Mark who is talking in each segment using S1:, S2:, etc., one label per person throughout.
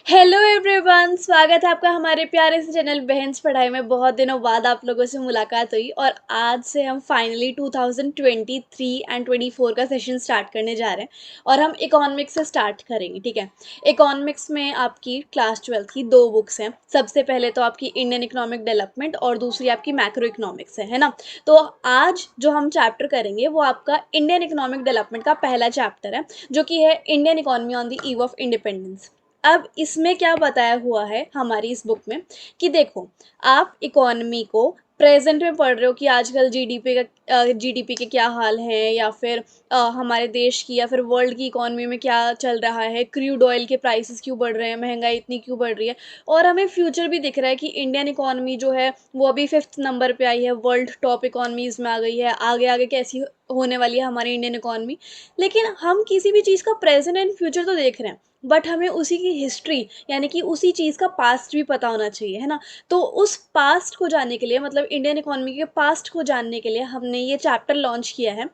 S1: Hello everyone, स्वागत है आपका हमारे प्यारे से चैनल बहन्स पढ़ाई में। बहुत दिनों बाद आप लोगों से मुलाकात हुई और आज से हम फाइनली 2023 एंड 24 का सेशन स्टार्ट करने जा रहे हैं और हम इकोनॉमिक्स से स्टार्ट करेंगे। ठीक है, इकोनॉमिक्स में आपकी क्लास 12 की दो बुक्स हैं। सबसे पहले तो आपकी इंडियन इकोनॉमिक डेवलपमेंट और दूसरी आपकी मैक्रो इकोनॉमिक्स है ना। तो आज जो हम चैप्टर करेंगे वो आपका इंडियन इकोनॉमिक डेवलपमेंट का पहला चैप्टर है, जो कि है Indian economy on the eve of independence. अब इसमें क्या बताया हुआ है हमारी इस बुक में कि देखो, आप इकोनॉमी को प्रेजेंट में पढ़ रहे हो कि आजकल जीडीपी के क्या हाल हैं, या फिर हमारे देश की या फिर वर्ल्ड की इकोनॉमी में क्या चल रहा है, क्रूड ऑयल के प्राइसेस क्यों बढ़ रहे हैं, महंगाई इतनी क्यों बढ़ रही है। और हमें फ्यूचर भी दिख रहा है कि इंडियन इकोनॉमी जो है वो अभी 5th नंबर पे आई है, वर्ल्ड टॉप इकोनॉमीज में आ गई है। आगे आगे कैसी होने वाली है हमारी इंडियन इकोनॉमी। लेकिन हम किसी भी चीज़ का प्रेजेंट एंड फ्यूचर तो देख रहे हैं, बट हमें उसी की हिस्ट्री यानी कि उसी चीज़ का पास्ट भी पता होना चाहिए, है ना। तो उस पास्ट को जानने के लिए, मतलब इंडियन इकोनॉमी के पास्ट को जानने के लिए हमने ये चैप्टर लॉन्च किया है,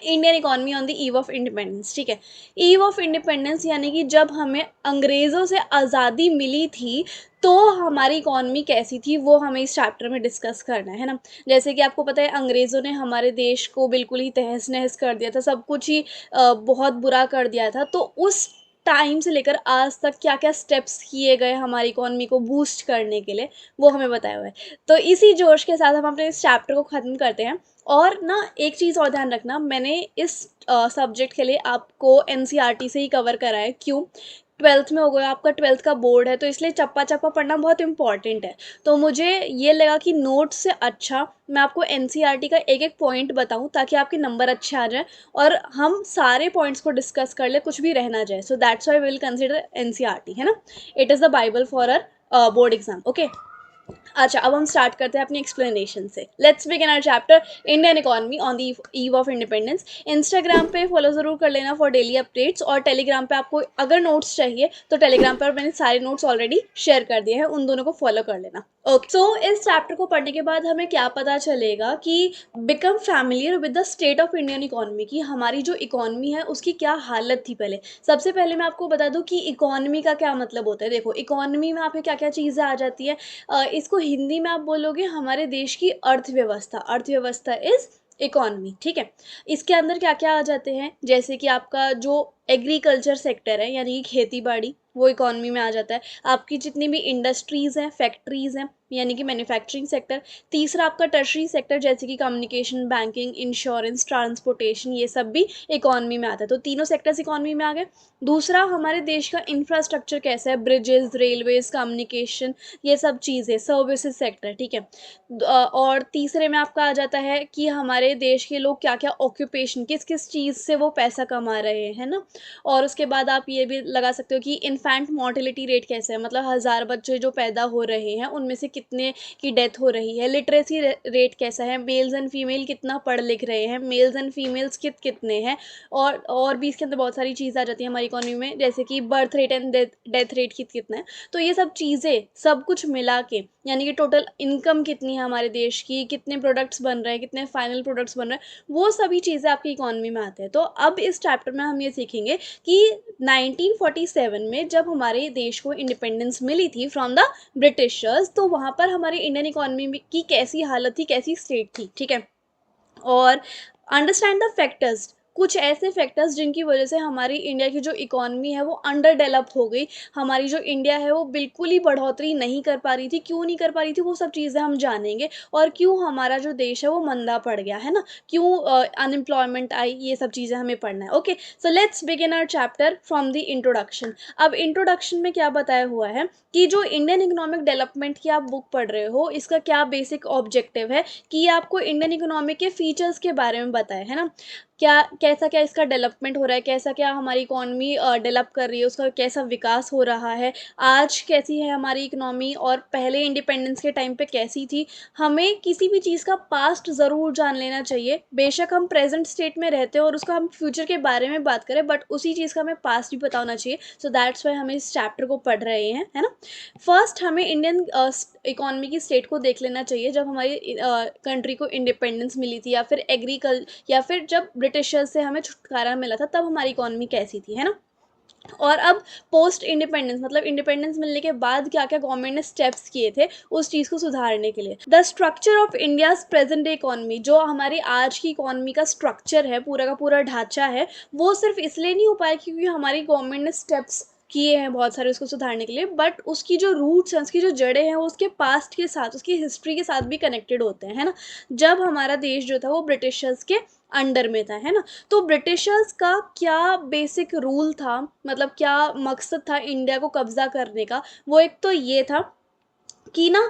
S1: Indian economy on the eve of independence. ठीक है, ईव ऑफ इंडिपेंडेंस यानी कि जब हमें अंग्रेज़ों से आज़ादी मिली थी तो हमारी इकोनॉमी कैसी थी, वो हमें इस चैप्टर में डिस्कस करना है ना। जैसे कि आपको पता है, अंग्रेज़ों ने हमारे देश को बिल्कुल ही तहस नहस कर दिया था, सब कुछ ही बहुत बुरा कर दिया था। तो उस टाइम से लेकर आज तक क्या क्या स्टेप्स किए गए हमारी इकोनॉमी को बूस्ट करने के लिए, वो हमें बताया हुआ है। तो इसी जोश के साथ हम अपने इस चैप्टर को ख़त्म करते हैं। और ना एक चीज़ और ध्यान रखना, मैंने इस सब्जेक्ट के लिए आपको एनसीईआरटी से ही कवर करा है। क्यों? 12th में हो गया, आपका 12th का बोर्ड है, तो इसलिए चप्पा चप्पा पढ़ना बहुत इंपॉर्टेंट है। तो मुझे ये लगा कि नोट्स से अच्छा मैं आपको एनसीईआरटी का एक एक पॉइंट बताऊं, ताकि आपके नंबर अच्छे आ जाए और हम सारे पॉइंट्स को डिस्कस कर ले, कुछ भी रह ना जाए। So that's why will consider NCERT, है ना। It is the bible for our board exam. Okay, अच्छा, अब हम स्टार्ट करते हैं अपनी एक्सप्लेनेशन से। Let's begin our chapter Indian economy on the eve of independence. Instagram पे फॉलो ज़रूर कर लेना फॉर डेली अपडेट्स, और टेलीग्राम पे आपको अगर नोट्स चाहिए तो टेलीग्राम पर मैंने सारे नोट्स ऑलरेडी शेयर कर दिए हैं, उन दोनों को फॉलो कर लेना। ओके, सो इस चैप्टर को पढ़ने के बाद हमें क्या पता चलेगा कि become familiar with the state of Indian economy, की हमारी जो इकोनॉमी है उसकी क्या हालत थी पहले। सबसे पहले मैं आपको बता दूं कि इकोनॉमी का क्या मतलब होता है। देखो, इकोनॉमी में आपके क्या क्या चीज़ें आ जाती है। इसको हिंदी में आप बोलोगे हमारे देश की अर्थव्यवस्था। अर्थव्यवस्था इज इकोनॉमी। ठीक है, इसके अंदर क्या क्या आ जाते हैं, जैसे कि आपका जो एग्रीकल्चर सेक्टर है यानी कि खेती बाड़ी, वो इकोनॉमी में आ जाता है। आपकी जितनी भी इंडस्ट्रीज़ हैं, फैक्ट्रीज़ हैं, यानी कि मैन्युफैक्चरिंग सेक्टर। तीसरा आपका टर्शरी सेक्टर, जैसे कि कम्युनिकेशन, बैंकिंग, इंश्योरेंस, ट्रांसपोर्टेशन, ये सब भी इकोनॉमी में आता है। तो तीनों सेक्टर्स इकोनॉमी में आ गए। दूसरा, हमारे देश का इंफ्रास्ट्रक्चर कैसा है, ब्रिजेस, रेलवेज, कम्युनिकेशन, ये सब चीज़ें, सर्विसेज सेक्टर। ठीक है, और तीसरे में आपका आ जाता है कि हमारे देश के लोग क्या क्या ऑक्यूपेशन, किस किस चीज़ से वो पैसा कमा रहे हैं, है ना। और उसके बाद आप ये भी लगा सकते हो कि इन्फेंट मोर्टेलिटी रेट कैसा है, मतलब 1000 बच्चे जो पैदा हो रहे हैं उनमें से कितने की डेथ हो रही है। लिटरेसी रेट कैसा है, मेल्स एंड फीमेल कितना पढ़ लिख रहे हैं, मेल्स एंड फीमेल्स कितने हैं। और भी इसके अंदर बहुत सारी चीज़ आ जाती है हमारी इकोनॉमी में, जैसे कि birth rate and death rate कितना है। तो ये सब चीज़ें सब कुछ मिला के, यानी कि टोटल इनकम कितनी है हमारे देश की, कितने प्रोडक्ट्स बन रहे हैं, कितने फाइनल प्रोडक्ट्स बन रहे हैं, वो सभी चीज़ें आपकी इकोनॉमी में आते हैं। तो अब इस चैप्टर में हम ये सीखेंगे कि 1947 में जब हमारे देश को इंडिपेंडेंस मिली थी फ्रॉम द ब्रिटिशर्स, तो वहाँ पर हमारी इंडियन इकोनॉमी की कैसी हालत थी, कैसी स्टेट थी। ठीक है, और अंडरस्टैंड द फैक्टर्स, कुछ ऐसे फैक्टर्स जिनकी वजह से हमारी इंडिया की जो इकोनॉमी है वो अंडर डेवलप हो गई। हमारी जो इंडिया है वो बिल्कुल ही बढ़ोतरी नहीं कर पा रही थी। क्यों नहीं कर पा रही थी, वो सब चीज़ें हम जानेंगे। और क्यों हमारा जो देश है वो मंदा पड़ गया, है ना। क्यों अनएम्प्लॉयमेंट आई, ये सब चीज़ें हमें पढ़ना है। Okay, so let's begin our chapter from the introduction. अब इंट्रोडक्शन में क्या बताया हुआ है कि जो इंडियन इकोनॉमिक डेवलपमेंट की आप बुक पढ़ रहे हो, इसका क्या बेसिक ऑब्जेक्टिव है कि ये आपको इंडियन इकोनॉमी के फीचर्स के बारे में बताए, है ना। क्या कैसा क्या इसका डेवलपमेंट हो रहा है, कैसा क्या हमारी इकोनॉमी डेवलप कर रही है, उसका कैसा विकास हो रहा है, आज कैसी है हमारी इकोनॉमी और पहले इंडिपेंडेंस के टाइम पे कैसी थी। हमें किसी भी चीज़ का पास्ट ज़रूर जान लेना चाहिए। बेशक हम प्रेजेंट स्टेट में रहते हैं और उसका हम फ्यूचर के बारे में बात करें, बट उसी चीज़ का हमें पास्ट भी पता होना चाहिए। सो दैट्स वाई हम इस चैप्टर को पढ़ रहे हैं, है ना। फर्स्ट हमें इंडियन इकोनॉमी की स्टेट को देख लेना चाहिए जब हमारी कंट्री को इंडिपेंडेंस मिली थी, या फिर जब ब्रिटिशर्स से हमें छुटकारा मिला था, तब हमारी इकोनॉमी कैसी थी, है ना। और अब पोस्ट इंडिपेंडेंस मतलब इंडिपेंडेंस मिलने के बाद क्या क्या गवर्नमेंट ने स्टेप्स किए थे उस चीज़ को सुधारने के लिए। The structure of India's present day economy, जो हमारी आज की इकोनॉमी का स्ट्रक्चर है, पूरा का पूरा ढांचा है, वो सिर्फ इसलिए नहीं हो पाया क्योंकि हमारी गवर्नमेंट ने स्टेप्स किए हैं बहुत सारे उसको सुधारने के लिए, बट उसकी जो रूट्स हैं, उसकी जो जड़ें हैं, वो उसके पास्ट के साथ, उसकी हिस्ट्री के साथ भी कनेक्टेड होते हैं, है ना। जब हमारा देश जो था वो ब्रिटिशर्स के अंडर में था, है ना। तो ब्रिटिशर्स का क्या बेसिक रूल था, मतलब क्या मकसद था इंडिया को कब्जा करने का, वो एक तो ये था कि ना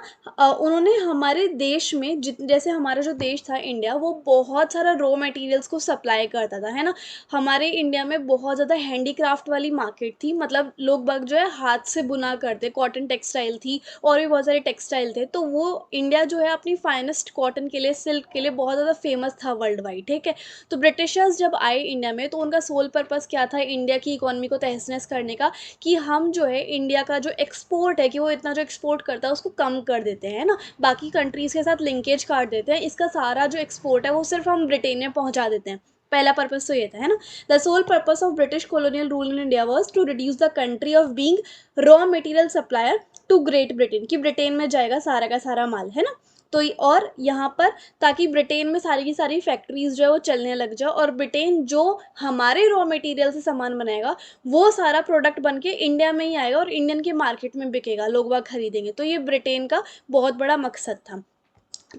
S1: उन्होंने हमारे देश में जैसे हमारा जो देश था इंडिया, वो बहुत सारा रॉ मटेरियल्स को सप्लाई करता था, है ना। हमारे इंडिया में बहुत ज़्यादा हैंडीक्राफ्ट वाली मार्केट थी, मतलब लोग बाग जो है हाथ से बुना करते, कॉटन टेक्सटाइल थी और भी बहुत सारे टेक्सटाइल थे। तो वो इंडिया जो है अपनी फाइनेस्ट कॉटन के लिए, सिल्क के लिए बहुत ज़्यादा फेमस था वर्ल्ड वाइड, ठीक है। तो ब्रिटिशर्स जब आए इंडिया में तो उनका सोल पर्पज़ क्या था इंडिया की इकोनॉमी को तहस नहस करने का, कि हम जो है इंडिया का जो एक्सपोर्ट है, कि वो इतना जो एक्सपोर्ट करता है उसको कम कर देते हैं ना, बाकी कंट्रीज़ के साथ लिंकेज काट देते हैं, इसका सारा जो एक्सपोर्ट है वो सिर्फ हम ब्रिटेन में पहुंचा देते हैं। पहला पर्पस तो ये था, है ना। The sole purpose of British colonial rule in India was to reduce the country of being raw material supplier to Great Britain, कि ब्रिटेन में जाएगा सारा का सारा माल, है ना। तो और यहाँ पर ताकि ब्रिटेन में सारी की सारी फैक्ट्रीज जो है वो चलने लग जाए, और ब्रिटेन जो हमारे रॉ मटेरियल से सामान बनाएगा वो सारा प्रोडक्ट बन के इंडिया में ही आएगा और इंडियन के मार्केट में बिकेगा, लोग वह खरीदेंगे। तो ये ब्रिटेन का बहुत बड़ा मकसद था,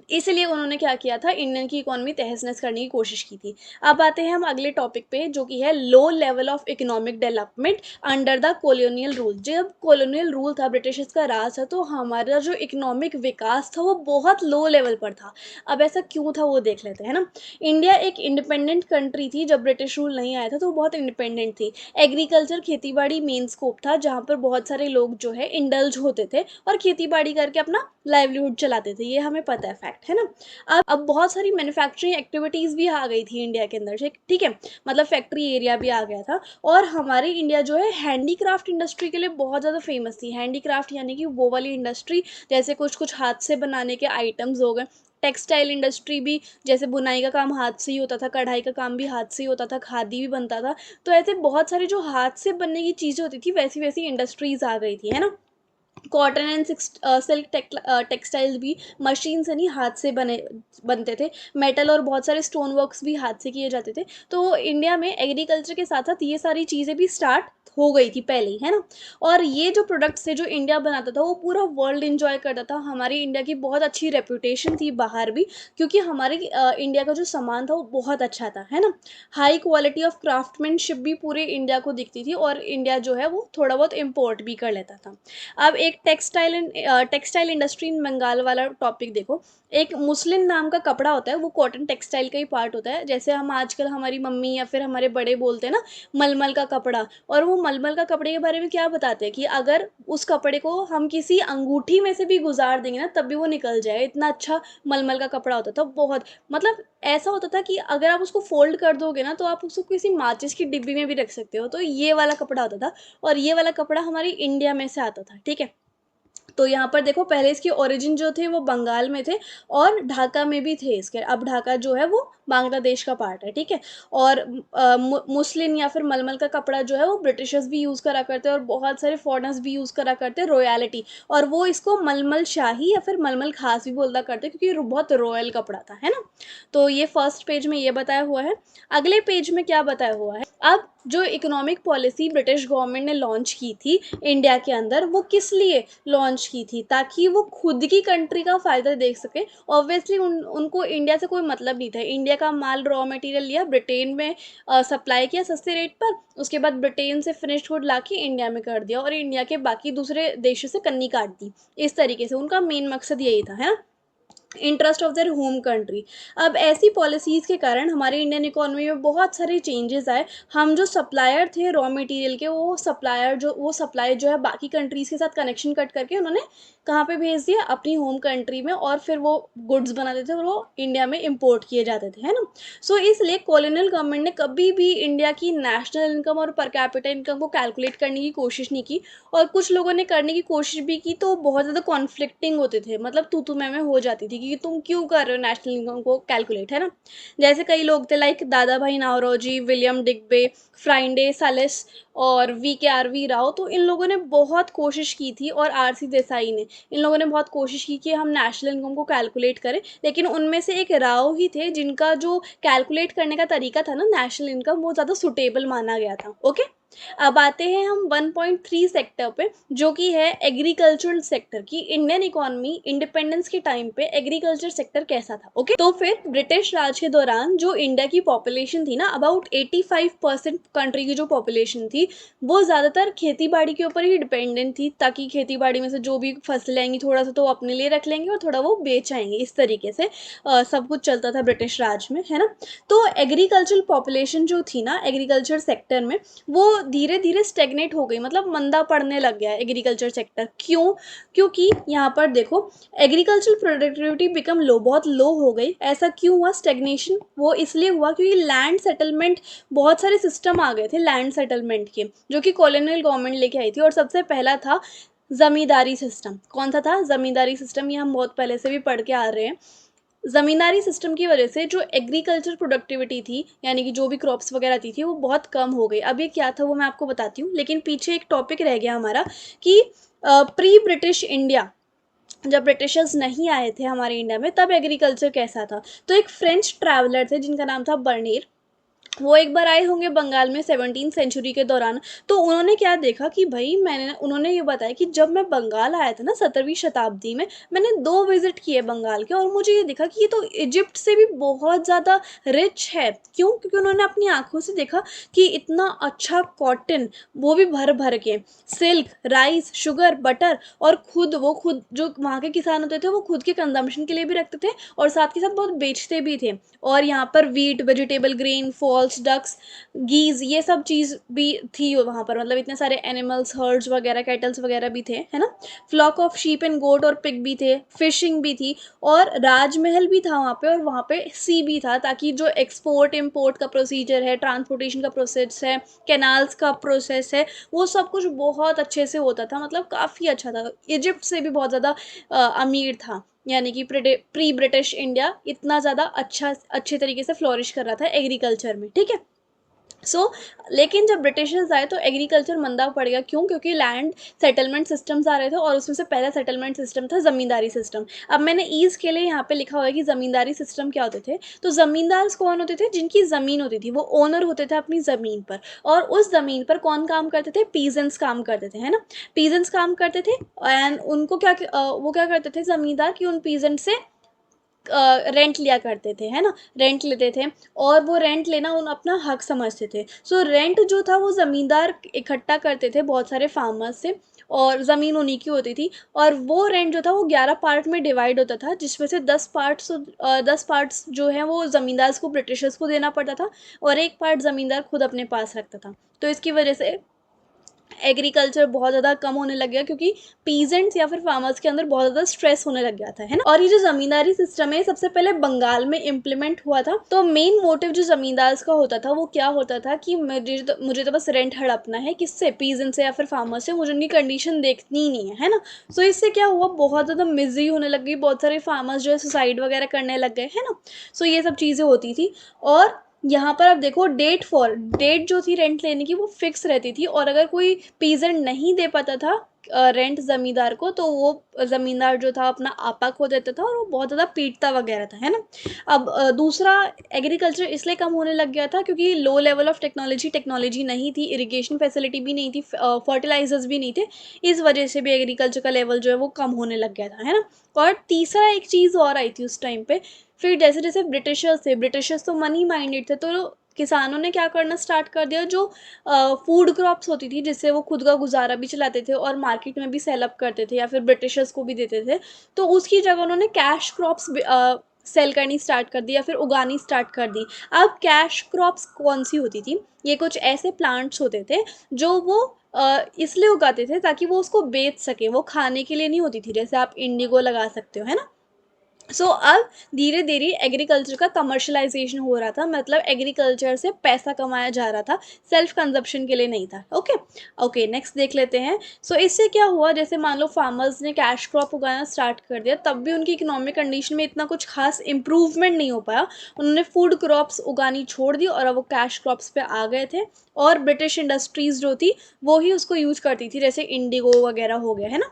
S1: इसलिए उन्होंने क्या किया था, इंडियन की इकोनॉमी तहस नहस करने की कोशिश की थी। अब आते हैं हम अगले टॉपिक पे, जो कि है low level of economic development under the colonial rule. जब कॉलोनियल रूल था, ब्रिटिशर्स का राज था, तो हमारा जो इकोनॉमिक विकास था वो बहुत लो लेवल पर था। अब ऐसा क्यों था वो देख लेते हैं ना। इंडिया एक इंडिपेंडेंट कंट्री थी जब ब्रिटिश रूल नहीं आया था, तो वो बहुत इंडिपेंडेंट थी। एग्रीकल्चर, खेती बाड़ी मेन स्कोप था, जहाँ पर बहुत सारे लोग जो है इंडल्ज होते थे और खेती बाड़ी करके अपना लाइवलीहुड चलाते थे, ये हमें पता है, फैक्ट है ना। अब बहुत सारी मैन्युफैक्चरिंग एक्टिविटीज़ भी आ गई थी इंडिया के अंदर, ठीक है, मतलब फैक्ट्री एरिया भी आ गया था। और हमारी इंडिया जो है हैंडीक्राफ्ट इंडस्ट्री के लिए बहुत ज़्यादा फेमस थी। हैंडीक्राफ्ट यानी कि वो वाली इंडस्ट्री, जैसे कुछ कुछ हाथ से बनाने के आइटम्स हो गए। टेक्सटाइल इंडस्ट्री भी, जैसे बुनाई का काम हाथ से ही होता था, कढ़ाई का काम भी हाथ से ही होता था, खादी भी बनता था। तो ऐसे बहुत सारी जो हाथ से बनने की चीज़ें होती थी, वैसी वैसी इंडस्ट्रीज़ आ गई थी, है ना। कॉटन एंड सिल्क टेक्सटाइल्स भी मशीन से नहीं, हाथ से बनते थे। मेटल और बहुत सारे स्टोन वर्क्स भी हाथ से किए जाते थे। तो इंडिया में एग्रीकल्चर के साथ साथ ये सारी चीज़ें भी स्टार्ट हो गई थी पहले ही, है ना। और ये जो प्रोडक्ट्स थे जो इंडिया बनाता था वो पूरा वर्ल्ड इंजॉय करता था। हमारी इंडिया की बहुत अच्छी रेपुटेशन थी बाहर भी, क्योंकि हमारी इंडिया का जो सामान था वो बहुत अच्छा था, है ना। हाई क्वालिटी ऑफ क्राफ्टमैनशिप भी पूरे इंडिया को दिखती थी, और इंडिया जो है वो थोड़ा बहुत इम्पोर्ट भी कर लेता था। अब एक टेक्सटाइल इंडस्ट्री इन बंगाल वाला टॉपिक देखो। एक मुस्लिम नाम का कपड़ा होता है, वो कॉटन टेक्सटाइल का ही पार्ट होता है। जैसे हम आजकल हमारी मम्मी या फिर हमारे बड़े बोलते हैं ना, मलमल का कपड़ा। और वो मलमल का कपड़े के बारे में क्या बताते हैं कि अगर उस कपड़े को हम किसी अंगूठी में से भी गुजार देंगे ना, तब भी वो निकल जाए, इतना अच्छा मलमल का कपड़ा होता था बहुत। मतलब ऐसा होता था कि अगर आप उसको फोल्ड कर दोगे ना, तो आप उसको किसी माचिस की डिब्बी में भी रख सकते हो। तो ये वाला कपड़ा होता था, और ये वाला कपड़ा हमारी इंडिया में से आता था, ठीक है। तो यहाँ पर देखो, पहले इसके ओरिजिन जो थे वो बंगाल में थे, और ढाका में भी थे इसके। अब ढाका जो है वो बांग्लादेश का पार्ट है, ठीक है। और मुस्लिन या फिर मलमल का कपड़ा जो है वो ब्रिटिशर्स भी यूज़ करा करते हैं, और बहुत सारे फॉरेनर्स भी यूज़ करा करते हैं, रॉयलिटी। और वो इसको मलमल शाही या फिर मलमल खास भी बोलता करते हैं, क्योंकि ये बहुत रॉयल कपड़ा था, है ना। तो ये फर्स्ट पेज में ये बताया हुआ है। अगले पेज में क्या बताया हुआ है, अब जो इकोनॉमिक पॉलिसी ब्रिटिश गवर्नमेंट ने लॉन्च की थी इंडिया के अंदर, वो किस लिए लॉन्च की थी, ताकि वो खुद की कंट्री का फ़ायदा देख सके। ऑब्वियसली उनको इंडिया से कोई मतलब नहीं था। इंडिया का माल, रॉ मटेरियल लिया, ब्रिटेन में सप्लाई किया सस्ते रेट पर, उसके बाद ब्रिटेन से फिनिश्ड गुड ला के इंडिया में कर दिया, और इंडिया के बाकी दूसरे देशों से कन्नी काट दी। इस तरीके से उनका मेन मकसद यही था, है ना, interest of their home country. अब ऐसी पॉलिसीज़ के कारण हमारे इंडियन इकोनॉमी में बहुत सारे चेंजेस आए। हम जो सप्लायर थे रॉ मटेरियल के, वो सप्लाई जो है बाकी कंट्रीज़ के साथ कनेक्शन कट करके उन्होंने कहाँ पे भेज दिया, अपनी होम कंट्री में, और फिर वो गुड्स बनाते थे और वो इंडिया में इम्पोर्ट किए जाते थे, है ना। सो इसलिए कॉलोनियल गवर्नमेंट ने कभी भी इंडिया की नेशनल इनकम और पर कैपिटा इनकम को कैलकुलेट करने की कोशिश नहीं की। और कुछ लोगों ने करने की कोशिश भी की, तो बहुत ज़्यादा कॉन्फ्लिक्टिंग होते थे, मतलब तू मैं हो जाती थी कि तुम क्यों कर रहे हो नेशनल इनकम को कैलकुलेट, है ना। जैसे कई लोग थे लाइक दादा भाई नावरोजी, विलियम डिग्बे, फ्राइडे सालिस और वी राव, तो इन लोगों ने बहुत कोशिश की थी, और आरसी देसाई ने, इन लोगों ने बहुत कोशिश की कि हम नेशनल इनकम को कैलकुलेट करें, लेकिन उनमें से एक राव ही थे जिनका जो कैलकुलेट करने का तरीका था ना नेशनल इनकम, वो ज़्यादा सुटेबल माना गया था। ओके, अब आते हैं हम 1.3 सेक्टर पे, जो कि है एग्रीकल्चरल सेक्टर की। इंडियन इकोनॉमी इंडिपेंडेंस के टाइम पे एग्रीकल्चर सेक्टर कैसा था। ओके, तो फिर ब्रिटिश राज के दौरान जो इंडिया की पॉपुलेशन थी ना, अबाउट 85% कंट्री की जो पॉपुलेशन थी, वो ज़्यादातर खेती बाड़ी के ऊपर ही डिपेंडेंट थी, ताकि खेती बाड़ी में से जो भी फसलें आएंगी थोड़ा सा तो वो अपने लिए रख लेंगे और थोड़ा वो बेच आएंगे। इस तरीके से सब कुछ चलता था ब्रिटिश राज में, है ना। तो एग्रीकल्चरल पॉपुलेशन जो थी ना एग्रीकल्चर सेक्टर में, वो धीरे धीरे स्टेगनेट हो गई, मतलब मंदा पड़ने लग गया एग्रीकल्चर सेक्टर। क्यों? क्योंकि यहाँ पर देखो, एग्रीकल्चर प्रोडक्टिविटी बिकम लो, बहुत लो हो गई। ऐसा क्यों हुआ स्टेगनेशन? वो इसलिए हुआ क्योंकि लैंड सेटलमेंट, बहुत सारे सिस्टम आ गए थे लैंड सेटलमेंट के, जो कि कॉलोनियल गवर्नमेंट लेके आई थी। और सबसे पहला था जमींदारी सिस्टम। कौन सा था? जमींदारी सिस्टम। ये हम बहुत पहले से भी पढ़ के आ रहे हैं। ज़मींदारी सिस्टम की वजह से जो एग्रीकल्चर प्रोडक्टिविटी थी, यानी कि जो भी क्रॉप्स वगैरह आती थी, वो बहुत कम हो गई। अब ये क्या था वो मैं आपको बताती हूँ, लेकिन पीछे एक टॉपिक रह गया हमारा कि प्री ब्रिटिश इंडिया, जब ब्रिटिशर्स नहीं आए थे हमारे इंडिया में, तब एग्रीकल्चर कैसा था। तो एक फ्रेंच ट्रैवलर थे जिनका नाम था बर्नियर, वो एक बार आए होंगे बंगाल में 17th सेंचुरी के दौरान। तो उन्होंने क्या देखा कि भाई, उन्होंने ये बताया कि जब मैं बंगाल आया था ना 17वीं शताब्दी में, मैंने 2 विज़िट किए बंगाल के, और मुझे ये दिखा कि ये तो इजिप्ट से भी बहुत ज़्यादा रिच है। क्यों? क्योंकि उन्होंने अपनी आँखों से देखा कि इतना अच्छा कॉटन, वो भी भर-भर के, सिल्क, राइस, शुगर, बटर, और खुद जो वहाँ के किसान होते थे, वो खुद के कंज़म्पशन के लिए भी रखते थे और साथ के साथ बहुत बेचते भी थे। और यहाँ पर wheat, vegetable, grain, fowls, ducks, geese, ये सब चीज़ भी थी वहाँ पर, मतलब इतने सारे एनिमल्स, हर्ड्स वगैरह, कैटल्स वगैरह भी थे, है ना। फ्लॉक ऑफ शीप एंड गोट और पिग भी थे, फिशिंग भी थी, और राजमहल भी था वहाँ पे, और वहाँ पे सी भी था, ताकि जो एक्सपोर्ट इम्पोर्ट का प्रोसीजर है, ट्रांसपोर्टेशन का प्रोसेस है, कैनाल्स का प्रोसेस है, वो सब कुछ बहुत अच्छे से होता था, मतलब काफ़ी अच्छा था। इजिप्ट से भी बहुत ज़्यादा अमीर था, यानी कि प्री ब्रिटिश इंडिया इतना ज़्यादा अच्छे तरीके से फ्लोरिश कर रहा था एग्रीकल्चर में, ठीक है। लेकिन जब ब्रिटिशर्स आए तो एग्रीकल्चर मंदा पड़ गया। क्यों? क्योंकि लैंड सेटलमेंट सिस्टम्स आ रहे थे, और उसमें से पहला सेटलमेंट सिस्टम था ज़मींदारी सिस्टम। अब मैंने ईज़ के लिए यहाँ पे लिखा हुआ है कि ज़मींदारी सिस्टम क्या होते थे। तो ज़मींदार कौन होते थे? जिनकी ज़मीन होती थी, वो ओनर होते थे अपनी ज़मीन पर, और उस ज़मीन पर कौन काम करते थे? पीजेंट्स काम करते थे, है ना। पीजेंट्स काम करते थे, एंड उनको वो क्या करते थे ज़मींदार, कि उन पीजेंट से रेंट लिया करते थे, है ना, रेंट लेते थे, और वो रेंट लेना उन अपना हक समझते थे। सो रेंट जो था वो ज़मींदार इकट्ठा करते थे बहुत सारे फार्मर्स से, और ज़मीन उन्हीं की होती थी, और वो रेंट जो था वो 11 पार्ट में डिवाइड होता था, जिसमें से 10 पार्ट्स जो हैं वो ज़मींदार को, ब्रिटिशर्स को देना पड़ता था, और 1 पार्ट ज़मींदार खुद अपने पास रखता था। तो इसकी वजह से एग्रीकल्चर बहुत ज़्यादा कम होने लग गया, क्योंकि पीजेंट्स या फिर फार्मर्स के अंदर बहुत ज़्यादा स्ट्रेस होने लग गया था, है ना। और ये जो ज़मींदारी सिस्टम है, सबसे पहले बंगाल में इम्प्लीमेंट हुआ था। तो मेन मोटिव जो ज़मींदार का होता था वो क्या होता था कि मुझे तो बस रेंट हड़पना है, किससे? पीजेंट से या फिर फार्मर से, मुझे उनकी कंडीशन देखनी ही नहीं है ना। सो इससे क्या हुआ, बहुत ज़्यादा मिजरी होने लग गई, बहुत सारे फार्मर्स जो है सुसाइड वगैरह करने लग गए, है ना। सो ये सब चीज़ें होती थी। और यहाँ पर अब देखो, डेट जो थी रेंट लेने की वो फिक्स रहती थी, और अगर कोई पीजेंट नहीं दे पाता था रेंट ज़मींदार को, तो वो ज़मींदार जो था अपना आपा खो देता था, और वो बहुत ज़्यादा पीटता वगैरह था, है ना। अब दूसरा, एग्रीकल्चर इसलिए कम होने लग गया था क्योंकि लो लेवल ऑफ टेक्नोलॉजी नहीं थी, इरिगेशन फैसिलिटी भी नहीं थी, फर्टिलाइजर्स भी नहीं थे। इस वजह से भी एग्रीकल्चर का लेवल जो है वो कम होने लग गया था, है ना। और तीसरा एक चीज़ और आई थी उस टाइम पे, फिर जैसे जैसे ब्रिटिशर्स तो मनी माइंडेड थे, तो किसानों ने क्या करना स्टार्ट कर दिया, जो फूड क्रॉप्स होती थी, जिससे वो खुद का गुजारा भी चलाते थे और मार्केट में भी सेल अप करते थे, या फिर ब्रिटिशर्स को भी देते थे। तो उसकी जगह उन्होंने कैश क्रॉप्स सेल करनी स्टार्ट कर दी, या फिर उगानी स्टार्ट कर दी। अब कैश क्रॉप्स कौन सी होती थी? ये कुछ ऐसे प्लांट्स होते थे जो वो इसलिए उगाते थे ताकि वो उसको बेच सके, वो खाने के लिए नहीं होती थी। जैसे आप इंडिगो लगा सकते हो, है ना। अब धीरे धीरे एग्रीकल्चर का कमर्शलाइजेशन हो रहा था, मतलब एग्रीकल्चर से पैसा कमाया जा रहा था, सेल्फ कंजप्शन के लिए नहीं था। ओके ओके, नेक्स्ट देख लेते हैं। इससे क्या हुआ, जैसे मान लो फार्मर्स ने कैश क्रॉप उगाना स्टार्ट कर दिया, तब भी उनकी इकोनॉमिक कंडीशन में इतना कुछ खास इंप्रूवमेंट नहीं हो पाया। उन्होंने फूड क्रॉप्स उगानी छोड़ दी और अब वो कैश क्रॉप्स पे आ गए थे। और ब्रिटिश इंडस्ट्रीज जो थी वो ही उसको यूज करती थी, जैसे इंडिगो वगैरह हो गया है ना।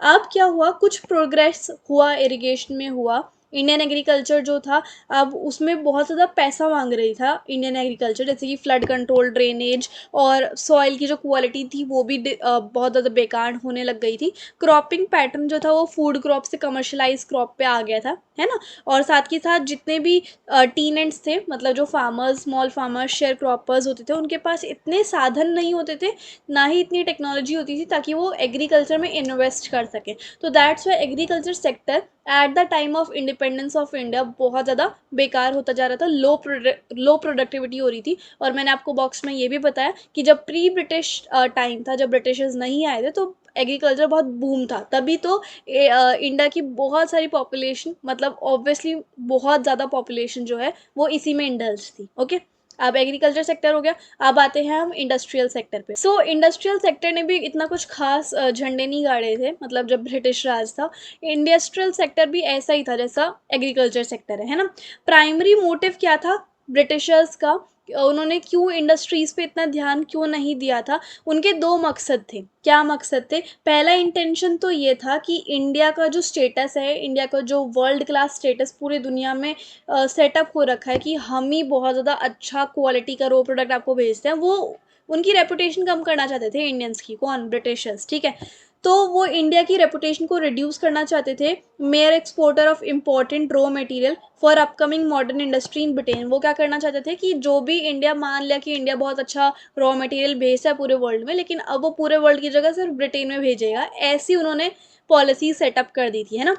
S1: अब क्या हुआ, कुछ प्रोग्रेस हुआ, इरिगेशन में हुआ। इंडियन एग्रीकल्चर जो था, अब उसमें बहुत ज़्यादा पैसा मांग रही था इंडियन एग्रीकल्चर, जैसे कि फ्लड कंट्रोल, ड्रेनेज और सॉइल की जो क्वालिटी थी वो भी बहुत ज़्यादा बेकार होने लग गई थी। क्रॉपिंग पैटर्न जो था वो फूड क्रॉप से कमर्शलाइज क्रॉप पे आ गया था, है ना। और साथ के साथ जितने भी टीनेंट्स थे, मतलब जो farmers, small farmers, share croppers होते थे, उनके पास इतने साधन नहीं होते थे, ना ही इतनी टेक्नोलॉजी होती थी ताकि वो एग्रीकल्चर में इन्वेस्ट कर सकें। तो that's why agriculture sector at the time of independence of India बहुत ज़्यादा बेकार होता जा रहा था, लो प्रोडक्टिविटी हो रही थी। और मैंने आपको बॉक्स में ये भी बताया कि जब प्री ब्रिटिश टाइम था, जब ब्रिटिशर्स नहीं आए थे, तो एग्रीकल्चर बहुत बूम था, तभी तो इंडिया की बहुत सारी पॉपुलेशन, मतलब ऑब्वियसली बहुत ज़्यादा पॉपुलेशन जो है वो इसी में इंडल्ज थी। ओके, अब एग्रीकल्चर सेक्टर हो गया। अब आते हैं हम इंडस्ट्रियल सेक्टर पे। इंडस्ट्रियल सेक्टर ने भी इतना कुछ खास झंडे नहीं गाड़े थे, मतलब जब ब्रिटिश राज था। इंडस्ट्रियल सेक्टर भी ऐसा ही था जैसा एग्रीकल्चर सेक्टर है ना। प्राइमरी मोटिव क्या था ब्रिटिशर्स का, उन्होंने क्यों इंडस्ट्रीज पे इतना ध्यान क्यों नहीं दिया था? उनके दो मकसद थे। क्या मकसद थे? पहला इंटेंशन तो ये था कि इंडिया का जो स्टेटस है, इंडिया का जो वर्ल्ड क्लास स्टेटस पूरी दुनिया में सेटअप हो रखा है कि हम ही बहुत ज़्यादा अच्छा क्वालिटी का रो प्रोडक्ट आपको भेजते हैं, वो उनकी रेपुटेशन कम करना चाहते थे इंडियंस की। कौन? ब्रिटिशर्स, ठीक है। तो वो इंडिया की रेपुटेशन को रिड्यूस करना चाहते थे। Mayor exporter of important raw material for upcoming modern industry in Britain, वो क्या करना चाहते थे कि जो भी इंडिया, मान लिया कि इंडिया बहुत अच्छा रॉ मटेरियल भेजता है पूरे वर्ल्ड में, लेकिन अब वो पूरे वर्ल्ड की जगह सिर्फ ब्रिटेन में भेजेगा, ऐसी उन्होंने पॉलिसी सेटअप कर दी थी, है ना।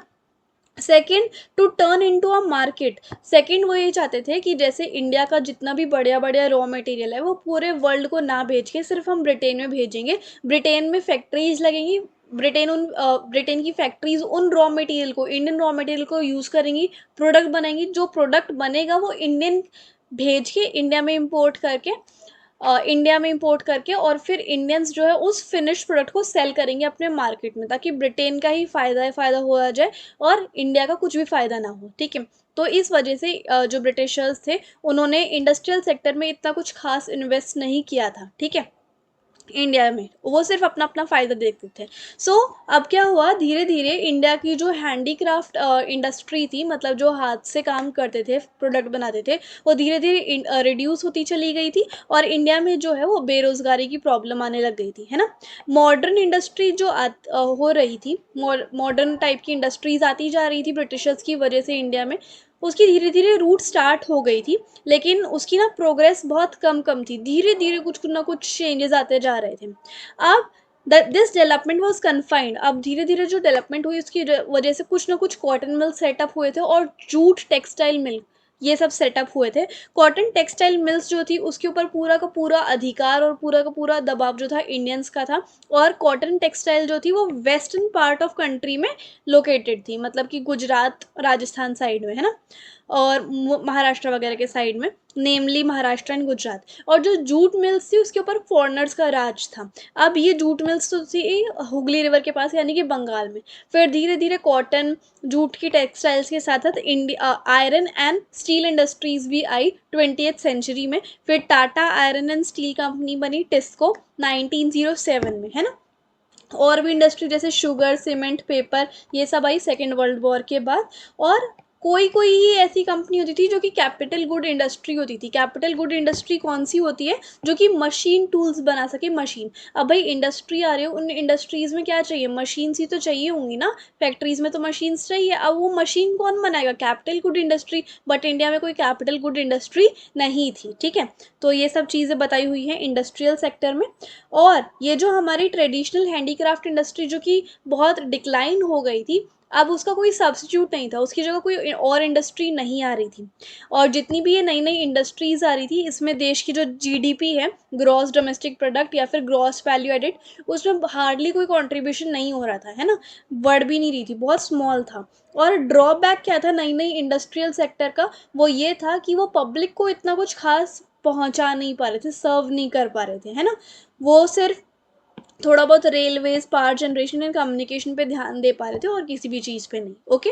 S1: Second, to turn into a market. Second, वो ये चाहते थे कि जैसे इंडिया का जितना भी बढ़िया बढ़िया रॉ मटेरियल है वो पूरे वर्ल्ड को ना भेज के सिर्फ हम ब्रिटेन में भेजेंगे। ब्रिटेन में फैक्ट्रीज लगेंगी, ब्रिटेन की फैक्ट्रीज उन रॉ मटेरियल को, इंडियन रॉ मटेरियल को यूज़ करेंगी, प्रोडक्ट बनाएंगी। जो प्रोडक्ट बनेगा वो इंडियन भेज के इंडिया में इंपोर्ट करके और फिर इंडियंस जो है उस फिनिश प्रोडक्ट को सेल करेंगे अपने मार्केट में, ताकि ब्रिटेन का ही फ़ायदा हो जाए और इंडिया का कुछ भी फ़ायदा ना हो, ठीक है। तो इस वजह से जो ब्रिटिशर्स थे उन्होंने इंडस्ट्रियल सेक्टर में इतना कुछ खास इन्वेस्ट नहीं किया था, ठीक है। इंडिया में वो सिर्फ अपना अपना फ़ायदा देखते थे। अब क्या हुआ, धीरे धीरे इंडिया की जो हैंडीक्राफ्ट इंडस्ट्री थी, मतलब जो हाथ से काम करते थे, प्रोडक्ट बनाते थे, वो धीरे धीरे रिड्यूस होती चली गई थी। और इंडिया में जो है वो बेरोज़गारी की प्रॉब्लम आने लग गई थी, है ना। मॉडर्न इंडस्ट्री जो हो रही थी, मॉडर्न टाइप की इंडस्ट्रीज आती जा रही थी ब्रिटिशर्स की वजह से इंडिया में, उसकी धीरे धीरे रूट स्टार्ट हो गई थी। लेकिन उसकी ना प्रोग्रेस बहुत कम थी, धीरे धीरे कुछ ना कुछ चेंजेस आते जा रहे थे। अब दिस डेवलपमेंट वॉज कन्फाइंड। अब धीरे धीरे जो डेवलपमेंट हुई उसकी वजह से कुछ ना कुछ कॉटन मिल सेटअप हुए थे और जूट टेक्सटाइल मिल, ये सब सेटअप हुए थे। कॉटन टेक्सटाइल मिल्स जो थी उसके ऊपर पूरा का पूरा अधिकार और पूरा का पूरा दबाव जो था इंडियंस का था। और कॉटन टेक्सटाइल जो थी वो वेस्टर्न पार्ट ऑफ कंट्री में लोकेटेड थी, मतलब कि गुजरात, राजस्थान साइड में, है ना। और महाराष्ट्र वगैरह के साइड में, नेमली महाराष्ट्र एंड गुजरात। और जो जूट मिल्स थी उसके ऊपर फॉरेनर्स का राज था। अब ये जूट मिल्स तो थी हुगली रिवर के पास, यानी कि बंगाल में। फिर धीरे धीरे कॉटन, जूट की टेक्सटाइल्स के साथ साथ आयरन एंड स्टील इंडस्ट्रीज भी आई 20th सेंचुरी में। फिर Tata iron and steel company बनी, टिस्को, 1907 में, है ना। और भी इंडस्ट्री जैसे शुगर, सीमेंट, पेपर, ये सब आई सेकेंड वर्ल्ड वॉर के बाद। और कोई कोई ही ऐसी कंपनी होती थी जो कि कैपिटल गुड इंडस्ट्री होती थी। कैपिटल गुड इंडस्ट्री कौन सी होती है? जो कि मशीन टूल्स बना सके, मशीन। अब भाई इंडस्ट्री आ रही हो, उन इंडस्ट्रीज़ में क्या चाहिए? मशीन्स ही तो चाहिए होंगी ना, फैक्ट्रीज़ में तो मशीन्स चाहिए। अब वो मशीन कौन बनाएगा? Capital good industry. But India में कोई कैपिटल गुड इंडस्ट्री नहीं थी, ठीक है। तो ये सब चीज़ें बताई हुई हैं इंडस्ट्रियल सेक्टर में। और ये जो हमारी ट्रेडिशनल हैंडीक्राफ्ट इंडस्ट्री जो कि बहुत डिक्लाइन हो गई थी, अब उसका कोई सब्स्टिट्यूट नहीं था, उसकी जगह कोई और इंडस्ट्री नहीं आ रही थी। और जितनी भी ये नई नई इंडस्ट्रीज़ आ रही थी, इसमें देश की जो जीडीपी है, ग्रॉस डोमेस्टिक प्रोडक्ट या फिर ग्रॉस वैल्यू एडेड, उसमें हार्डली कोई कंट्रीब्यूशन नहीं हो रहा था, है ना, बढ़ भी नहीं रही थी, बहुत स्मॉल था। और ड्रॉबैक क्या था नई नई इंडस्ट्रियल सेक्टर का, वो ये था कि वो पब्लिक को इतना कुछ खास पहुंचा नहीं पा रहे थे, सर्व नहीं कर पा रहे थे, है ना। वो सिर्फ थोड़ा बहुत railways, power generation and communication पे ध्यान दे पा रहे थे और किसी भी चीज़ पे नहीं। ओके,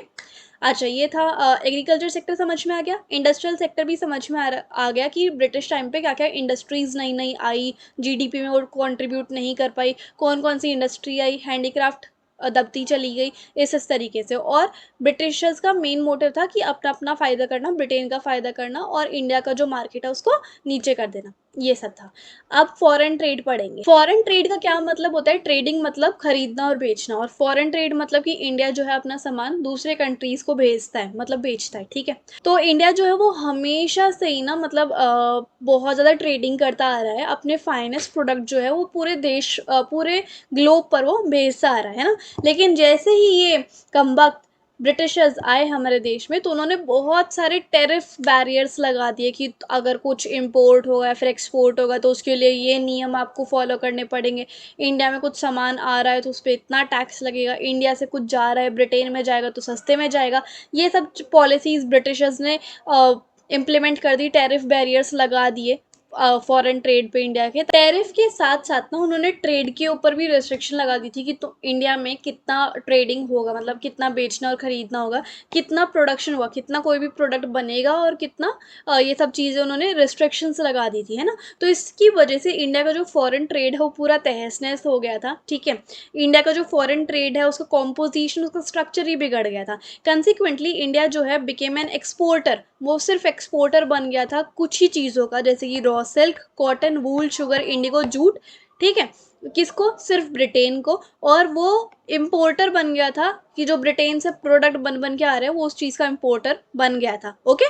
S1: अच्छा, ये था एग्रीकल्चर सेक्टर समझ में आ गया। इंडस्ट्रियल सेक्टर भी समझ में आ गया कि ब्रिटिश टाइम पे क्या क्या इंडस्ट्रीज़ नई नई आई, जीडीपी में वो कंट्रीब्यूट नहीं कर पाई, कौन कौन सी इंडस्ट्री आई, हैंडीक्राफ्ट दबती चली गई, इस तरीके से। और ब्रिटिशर्स का मेन मोटिव था कि अपना अपना फ़ायदा करना, ब्रिटेन का फ़ायदा करना और इंडिया का जो मार्केट है उसको नीचे कर देना, ये सब था। अब फॉरेन ट्रेड पढ़ेंगे। फॉरेन ट्रेड का क्या मतलब होता है? ट्रेडिंग मतलब खरीदना और बेचना, और फॉरेन ट्रेड मतलब कि इंडिया जो है अपना सामान दूसरे कंट्रीज को भेजता है, मतलब बेचता है, ठीक है। तो इंडिया जो है वो हमेशा से ही ना, मतलब बहुत ज़्यादा ट्रेडिंग करता आ रहा है, अपने फाइनेस्ट प्रोडक्ट जो है वो पूरे देश, पूरे ग्लोब पर वो भेजता आ रहा है ना। लेकिन जैसे ही ये कमबख्त ब्रिटिशर्स आए हमारे देश में, तो उन्होंने बहुत सारे टेरिफ बैरियर्स लगा दिए कि अगर कुछ इंपोर्ट होगा या फिर एक्सपोर्ट होगा तो उसके लिए ये नियम आपको फॉलो करने पड़ेंगे। इंडिया में कुछ सामान आ रहा है तो उस पर इतना टैक्स लगेगा, इंडिया से कुछ जा रहा है ब्रिटेन में जाएगा तो सस्ते में जाएगा। ये सब पॉलिसीज़ ब्रिटिशर्स ने इम्प्लीमेंट कर दी, टैरिफ बैरियर्स लगा दिए फॉरेन ट्रेड पे इंडिया के। टैरिफ के साथ साथ ना उन्होंने ट्रेड के ऊपर भी रेस्ट्रिक्शन लगा दी थी कि तो इंडिया में कितना ट्रेडिंग होगा, मतलब कितना बेचना और ख़रीदना होगा, कितना प्रोडक्शन होगा, कितना कोई भी प्रोडक्ट बनेगा, और कितना ये सब चीज़ें उन्होंने रिस्ट्रिक्शंस लगा दी थी, है ना। तो इसकी वजह से इंडिया का जो फॉरेन ट्रेड है वो पूरा तहस नहस हो गया था, ठीक है। इंडिया का जो फॉरेन ट्रेड है उसका कॉम्पोजिशन, उसका स्ट्रक्चर ही बिगड़ गया था। कंसिक्वेंटली इंडिया जो है बिकेम एन एक्सपोर्टर, वो सिर्फ एक्सपोर्टर बन गया था कुछ ही चीज़ों का, जैसे कि रॉ सिल्क, कॉटन, वूल, शुगर, इंडिगो, जूट, ठीक है। किसको? सिर्फ ब्रिटेन को। और वो इम्पोर्टर बन गया था कि जो ब्रिटेन से प्रोडक्ट बन बन के आ रहे हैं वो उस चीज़ का इम्पोर्टर बन गया था। ओके,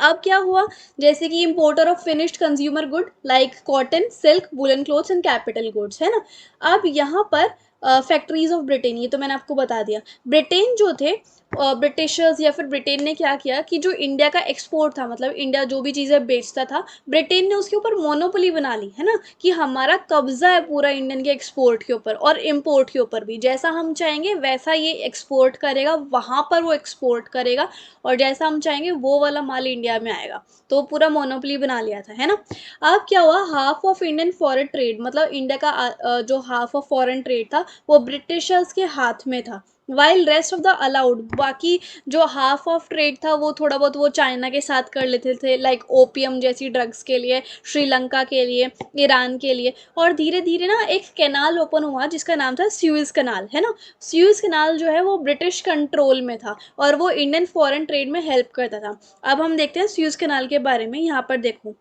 S1: अब क्या हुआ? जैसे कि importer of finished consumer good like cotton, silk, woollen clothes and capital goods, है ना। अब यहाँ पर फैक्ट्रीज ऑफ ब्रिटेन, ये तो मैंने आपको बता दिया। ब्रिटेन जो थे, ब्रिटिशर्स या फिर ब्रिटेन ने क्या किया कि जो इंडिया का एक्सपोर्ट था, मतलब इंडिया जो भी चीज़ें बेचता था, ब्रिटेन ने उसके ऊपर मोनोपोली बना ली, है ना, कि हमारा कब्जा है पूरा इंडियन के एक्सपोर्ट के ऊपर और इम्पोर्ट के ऊपर भी। जैसा हम चाहेंगे वैसा ये एक्सपोर्ट करेगा, वहाँ पर वो एक्सपोर्ट करेगा, और जैसा हम चाहेंगे वो वाला माल इंडिया में आएगा। तो पूरा मोनोपोली बना लिया था, है ना। अब क्या हुआ? Half of Indian foreign trade, मतलब इंडिया का जो हाफ ऑफ फॉरेन ट्रेड था वो ब्रिटिशर्स के हाथ में था, while rest of the allowed, बाकी जो हाफ ऑफ ट्रेड था वो थोड़ा बहुत वो चाइना के साथ कर लेते थे, लाइक ओपियम जैसी ड्रग्स के लिए, श्रीलंका के लिए, ईरान के लिए। और धीरे धीरे ना एक कैनाल ओपन हुआ जिसका नाम था स्यूज कनाल, है ना। स्यूज कनाल जो है वो ब्रिटिश कंट्रोल में था और वो इंडियन फॉरेन ट्रेड में हेल्प करता था। अब हम देखते हैं स्यूज कनाल के बारे में। यहाँ पर देखो,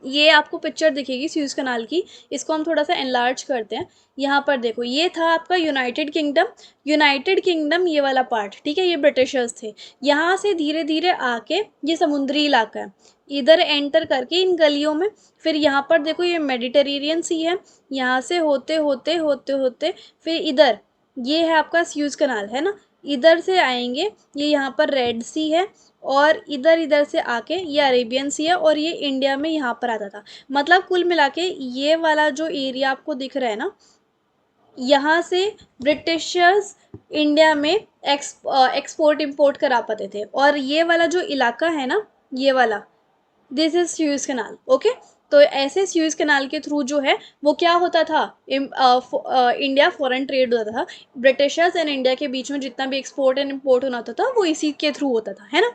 S1: ये आपको पिक्चर दिखेगी स्यूज कनाल की, इसको हम थोड़ा सा एनलार्ज करते हैं। यहाँ पर देखो, ये था आपका यूनाइटेड किंगडम। यूनाइटेड किंगडम ये वाला पार्ट, ठीक है, ये ब्रिटिशर्स थे। यहाँ से धीरे धीरे आके ये समुद्री इलाका है, इधर एंटर करके इन गलियों में, फिर यहाँ पर देखो ये मेडिटेरेनियन सी है, यहाँ से होते होते होते होते फिर इधर ये है आपका स्यूज कनाल, है ना। इधर से आएंगे, ये यहाँ पर रेड सी है, और इधर इधर से आके ये अरेबियन सी है, और ये इंडिया में यहाँ पर आता था। मतलब कुल मिला के ये वाला जो एरिया आपको दिख रहा है ना, यहाँ से ब्रिटिशर्स इंडिया में एक्सपोर्ट इंपोर्ट करा पाते थे। और ये वाला जो इलाका है ना, ये वाला, this is Suez canal. Okay, तो ऐसे स्यूज कनाल के थ्रू जो है वो क्या होता था, इंडिया फॉरेन ट्रेड होता था। ब्रिटिशर्स एंड इंडिया के बीच में जितना भी एक्सपोर्ट एंड इम्पोर्ट होना होता था वो इसी के थ्रू होता था, है ना।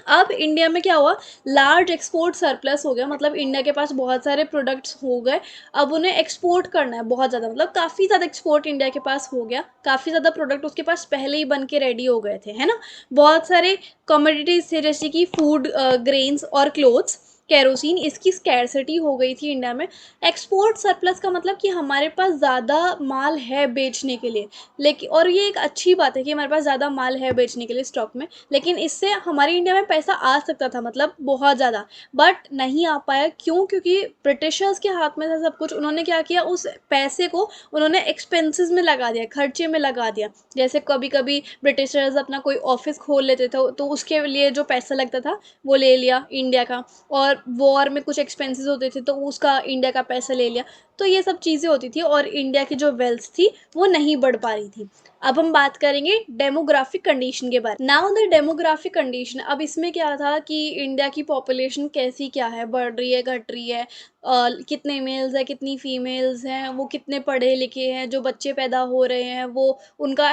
S1: अब इंडिया में क्या हुआ? लार्ज एक्सपोर्ट सरप्लस हो गया, मतलब इंडिया के पास बहुत सारे प्रोडक्ट्स हो गए। अब उन्हें एक्सपोर्ट करना है बहुत ज़्यादा, मतलब काफ़ी ज़्यादा एक्सपोर्ट इंडिया के पास हो गया, काफ़ी ज़्यादा प्रोडक्ट उसके पास पहले ही बन के रेडी हो गए थे, है ना। बहुत सारे कमोडिटीज़ थे जैसे कि फूड, ग्रेन्स और क्लोथ्स। केरोसिन, इसकी स्कैरसिटी हो गई थी इंडिया में। एक्सपोर्ट सरप्लस का मतलब कि हमारे पास ज़्यादा माल है बेचने के लिए, लेकिन और ये एक अच्छी बात है कि हमारे पास ज़्यादा माल है बेचने के लिए स्टॉक में, लेकिन इससे हमारे इंडिया में पैसा आ सकता था, मतलब बहुत ज़्यादा, बट नहीं आ पाया। क्यों? क्योंकि ब्रिटिशर्स के हाथ में था सब कुछ। उन्होंने क्या किया, उस पैसे को उन्होंने एक्सपेंसेस में लगा दिया, खर्चे में लगा दिया। जैसे कभी कभी ब्रिटिशर्स अपना कोई ऑफिस खोल लेते थे, तो उसके लिए जो पैसा लगता था वो ले लिया इंडिया का, और वॉर में कुछ एक्सपेंसेस होते थे तो उसका इंडिया का पैसा ले लिया। तो ये सब चीज़ें होती थी और इंडिया की जो वेल्थ थी वो नहीं बढ़ पा रही थी। अब हम बात करेंगे डेमोग्राफिक कंडीशन के बारे में। नाउ द डेमोग्राफिक कंडीशन, अब इसमें क्या था कि इंडिया की पॉपुलेशन कैसी क्या है, बढ़ रही है, घट रही है, कितने मेल्स हैं, कितनी फीमेल्स हैं, वो कितने पढ़े लिखे हैं, जो बच्चे पैदा हो रहे हैं वो उनका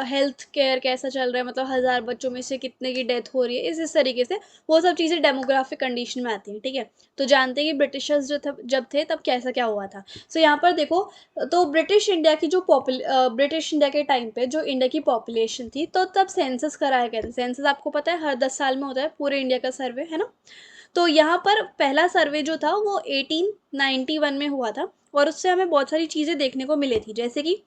S1: हेल्थ केयर कैसा चल रहा है, मतलब 1000 बच्चों में से कितने की डेथ हो रही है, इस तरीके से वो सब चीज़ें डेमोग्राफिक कंडीशन में आती हैं। ठीक है, तो जानते हैं कि ब्रिटिशर्स जब थे तब कैसा क्या हुआ था। सो यहाँ पर देखो, तो ब्रिटिश इंडिया के टाइम पे जो इंडिया की पॉपुलेशन थी, तो तब सेंसस कराया गया था। सेंसस आपको पता है हर 10 साल में होता है, पूरे इंडिया का सर्वे, है ना। तो यहाँ पर पहला सर्वे जो था वो 1891 में हुआ था, और उससे हमें बहुत सारी चीज़ें देखने को मिली थी। जैसे कि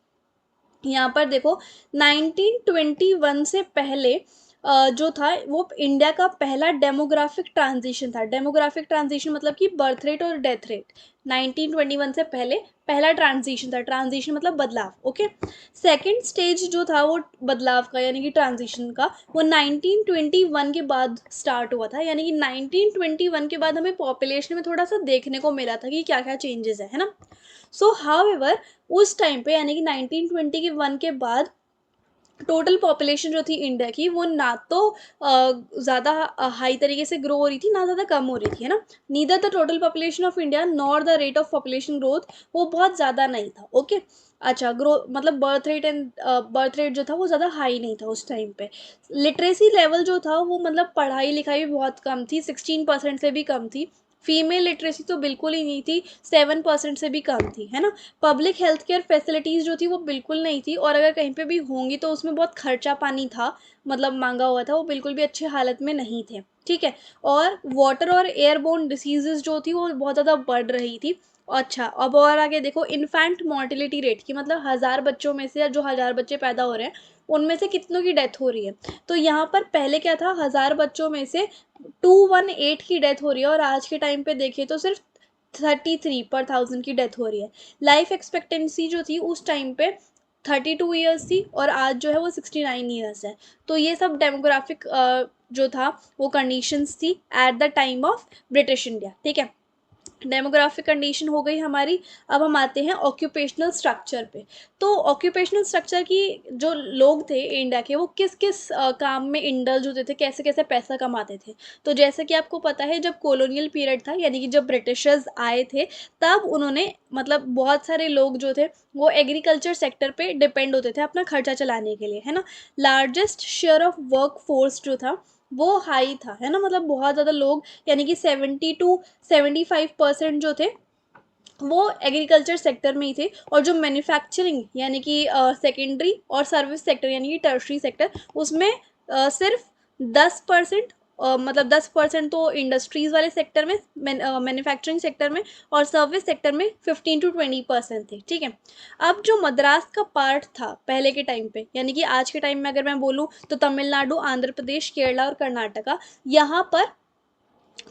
S1: यहाँ पर देखो, 1921 से पहले जो था वो इंडिया का पहला डेमोग्राफिक ट्रांजिशन था। डेमोग्राफिक ट्रांजिशन मतलब कि बर्थ रेट और डेथ रेट, 1921 से पहले पहला ट्रांजिशन था। ट्रांजिशन मतलब बदलाव, ओके। सेकंड स्टेज जो था वो बदलाव का, यानी कि ट्रांजिशन का, वो 1921 के बाद स्टार्ट हुआ था। यानी कि 1921 के बाद हमें पॉपुलेशन में थोड़ा सा देखने को मिला था कि क्या क्या चेंजेस है ना। सो हाउएवर, उस टाइम पे यानी कि 1921 के बाद टोटल पॉपुलेशन जो थी इंडिया की, वो ना तो ज़्यादा हाई तरीके से ग्रो हो रही थी, ना ज़्यादा कम हो रही थी, है ना। Neither the total population of India nor the rate of population growth, वो बहुत ज़्यादा नहीं था, ओके। अच्छा, ग्रो मतलब बर्थ रेट जो था वो ज़्यादा हाई नहीं था उस टाइम पे। लिटरेसी लेवल जो था वो, मतलब पढ़ाई लिखाई भी बहुत कम थी, 16% से भी कम थी। फीमेल लिटरेसी तो बिल्कुल ही नहीं थी, 7% से भी कम थी, है ना। पब्लिक हेल्थ केयर फैसिलिटीज़ जो थी वो बिल्कुल नहीं थी, और अगर कहीं पे भी होंगी तो उसमें बहुत खर्चा पानी था, मतलब मांगा हुआ था, वो बिल्कुल भी अच्छी हालत में नहीं थे। ठीक है, और वाटर और एयरबोर्न डिसीजेज जो थी वो बहुत ज़्यादा बढ़ रही थी। अच्छा, अब और आगे देखो, इन्फेंट मोर्टिलिटी रेट की, मतलब 1000 बच्चों में से, या जो 1000 बच्चे पैदा हो रहे हैं उनमें से कितनों की डेथ हो रही है। तो यहाँ पर पहले क्या था, 1000 बच्चों में से 218 की डेथ हो रही है, और आज के टाइम पे देखिए तो सिर्फ 33 पर 1000 की डेथ हो रही है। लाइफ एक्सपेक्टेंसी जो थी उस टाइम पे 32 ईयर्स थी, और आज जो है वो 69 ईयर्स है। तो ये सब डेमोग्राफिक जो था वो कंडीशंस थी at the time of British India. ठीक है, डेमोग्राफिक कंडीशन हो गई हमारी। अब हम आते हैं ऑक्यूपेशनल स्ट्रक्चर पे। तो ऑक्यूपेशनल स्ट्रक्चर की, जो लोग थे इंडिया के, वो किस किस काम में इंडल्ज होते थे, कैसे कैसे पैसा कमाते थे। तो जैसे कि आपको पता है, जब कॉलोनियल पीरियड था, यानी कि जब ब्रिटिशर्स आए थे, तब उन्होंने, मतलब बहुत सारे लोग जो थे वो एग्रीकल्चर सेक्टर पे डिपेंड होते थे अपना खर्चा चलाने के लिए, है ना। Largest share of work force जो था वो हाई था, है ना, मतलब बहुत ज़्यादा लोग, यानी कि 70 to 75% जो थे वो एग्रीकल्चर सेक्टर में ही थे। और जो मैन्युफैक्चरिंग, यानी कि सेकेंडरी और सर्विस सेक्टर, यानी कि टर्शरी सेक्टर, उसमें सिर्फ 10%, मतलब 10% तो इंडस्ट्रीज़ वाले सेक्टर में, मैन्युफैक्चरिंग सेक्टर में, और सर्विस सेक्टर में 15 to 20% थे। ठीक है, अब जो मद्रास का पार्ट था पहले के टाइम पे, यानी कि आज के टाइम में अगर मैं बोलूँ तो तमिलनाडु, आंध्र प्रदेश, केरला और कर्नाटका, यहाँ पर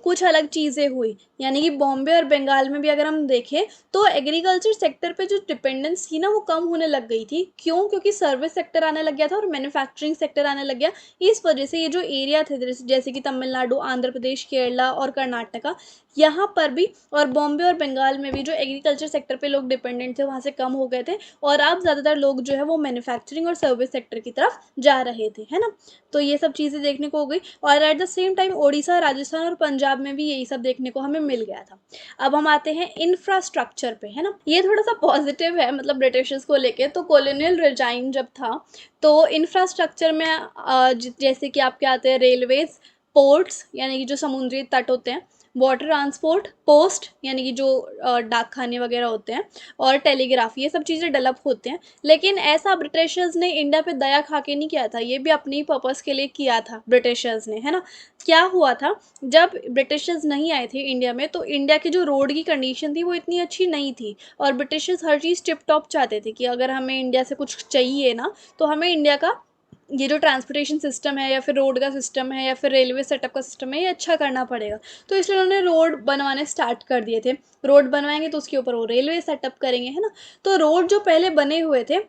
S1: कुछ अलग चीज़ें हुई। यानी कि बॉम्बे और बंगाल में भी अगर हम देखें तो एग्रीकल्चर सेक्टर पे जो डिपेंडेंस थी ना वो कम होने लग गई थी। क्यों? क्योंकि सर्विस सेक्टर आने लग गया था और मैन्युफैक्चरिंग सेक्टर आने लग गया। इस वजह से ये जो एरिया थे, जैसे कि तमिलनाडु, आंध्र प्रदेश, केरला और कर्नाटका, यहाँ पर भी, और बॉम्बे और बंगाल में भी जो एग्रीकल्चर सेक्टर पे लोग डिपेंडेंट थे वहाँ से कम हो गए थे, और अब ज़्यादातर लोग जो है वो मैन्युफैक्चरिंग और सर्विस सेक्टर की तरफ जा रहे थे, है ना। तो ये सब चीज़ें देखने को हो गई, और at the same time Odisha, Rajasthan और पंजाब में भी यही सब देखने को हमें मिल गया था। अब हम आते हैं इंफ्रास्ट्रक्चर पे, है ना। ये थोड़ा सा पॉजिटिव है, मतलब ब्रिटिशर्स को लेके। तो कॉलोनियल रिजाइम जब था तो इंफ्रास्ट्रक्चर में जैसे कि आपके आते हैं रेलवेज, पोर्ट्स, यानी कि जो समुद्री तट होते हैं, वाटर ट्रांसपोर्ट, पोस्ट यानी कि जो डाक खाने वगैरह होते हैं, और टेलीग्राफ, ये सब चीज़ें डेवलप होते हैं। लेकिन ऐसा ब्रिटिशर्स ने इंडिया पे दया खा के नहीं किया था, ये भी अपने ही पर्पज़ के लिए किया था ब्रिटिशर्स ने, है ना? क्या हुआ था, जब ब्रिटिशर्स नहीं आए थे इंडिया में, तो इंडिया की जो रोड की कंडीशन थी वो इतनी अच्छी नहीं थी, और ब्रिटिशर्स हर चीज़ टिप टॉप चाहते थे कि अगर हमें इंडिया से कुछ चाहिए ना, तो हमें इंडिया का ये जो ट्रांसपोर्टेशन सिस्टम है, या फिर रोड का सिस्टम है, या फिर रेलवे सेटअप का सिस्टम है, ये अच्छा करना पड़ेगा। तो इसलिए उन्होंने रोड बनवाने स्टार्ट कर दिए थे। रोड बनवाएँगे तो उसके ऊपर वो रेलवे सेटअप करेंगे, है ना? तो रोड जो पहले बने हुए थे,